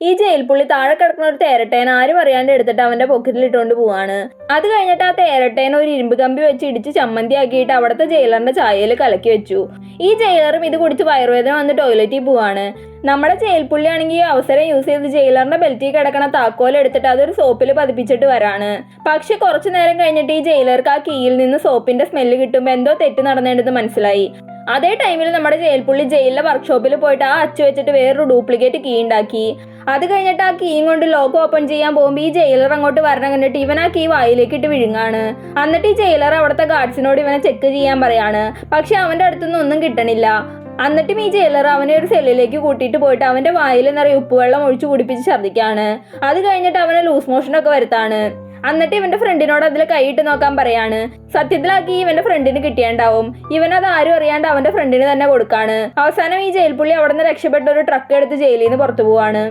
ഈ ജയിൽ പുള്ളി താഴെ കിടക്കുന്ന ഒരു തേരട്ടേൻ ആരും അറിയാണ്ട് എടുത്തിട്ട് അവന്റെ പോക്കറ്റിൽ ഇട്ടുകൊണ്ട് പോവാണ്. അത് കഴിഞ്ഞിട്ട് ആ തേരട്ടേനെ ഒരു ഇരുമ്പ് കമ്പി വെച്ച് ഇടിച്ച് ചമ്മന്തിയാക്കിയിട്ട് അവിടുത്തെ ജയിലറിന്റെ ചായയിൽ കലക്കി വെച്ചു. ഈ ജയിലറും ഇത് കുടിച്ച് വയറുവേദന വന്ന് ടോയ്ലറ്റിൽ പോവാണ്. നമ്മുടെ ജയിൽ പുള്ളി ആണെങ്കിൽ ഈ അവസരം യൂസ് ചെയ്ത് ജയിലറിന്റെ ബെൽറ്റിൽ കിടക്കണ താക്കോൽ എടുത്തിട്ട് അതൊരു സോപ്പിൽ പതിപ്പിച്ചിട്ട് വരാണ്. പക്ഷെ കുറച്ചു നേരം കഴിഞ്ഞിട്ട് ഈ ജയിലർക്ക് ആ കീയിൽ നിന്ന് സോപ്പിന്റെ സ്മെല്ല് കിട്ടുമ്പോൾ എന്തോ തെറ്റ് നടന്നേണ്ടത് മനസ്സിലായി. അതേ ടൈമിൽ നമ്മുടെ ജയിൽ പുള്ളി ജയിലിലെ വർക്ക്ഷോപ്പിൽ പോയിട്ട് ആ അച്ചു വെച്ചിട്ട് വേറൊരു ഡ്യൂപ്ലിക്കേറ്റ് കീ ഉണ്ടാക്കി. അത് കഴിഞ്ഞിട്ട് ആ കീയും കൊണ്ട് ലോക്ക് ഓപ്പൺ ചെയ്യാൻ പോകുമ്പോൾ ഈ ജയിലർ അങ്ങോട്ട് വരണം കണ്ടിട്ട് ഇവൻ ആ കീ വായിലേക്ക് ഇട്ട് വിഴുങ്ങാണ്. എന്നിട്ട് ഈ ജയിലർ അവിടുത്തെ ഗാർഡ്സിനോട് ഇവനെ ചെക്ക് ചെയ്യാൻ പറയാണ്. പക്ഷെ അവന്റെ അടുത്തൊന്നും ഒന്നും കിട്ടണില്ല. എന്നിട്ടും ഈ ജയിലർ അവനെ ഒരു സെല്ലിലേക്ക് കൂട്ടിയിട്ട് പോയിട്ട് അവന്റെ വായിൽ നിറയെ ഉപ്പുവെള്ളം ഒഴിച്ചു കുടിപ്പിച്ച് ഛർദ്ദിക്കാണ്. അത് കഴിഞ്ഞിട്ട് അവനെ ലൂസ് മോഷനൊക്കെ വരുത്താണ്. എന്നിട്ട് ഇവന്റെ ഫ്രണ്ടിനോട് അതിൽ കൈയിട്ട് നോക്കാൻ പറയാണ്. സത്യത്തിലാക്കി ഇവന്റെ ഫ്രണ്ടിന് കിട്ടിയാണ്ടാവും. ഇവനത് ആരും അറിയാണ്ട് അവന്റെ ഫ്രണ്ടിന് തന്നെ കൊടുക്കാണ്. അവസാനം ഈ ജയിൽ പുള്ളി അവിടെ നിന്ന് രക്ഷപ്പെട്ട ഒരു ട്രക്ക് എടുത്ത് ജയിലിൽ നിന്ന് പുറത്തു പോവാണ്.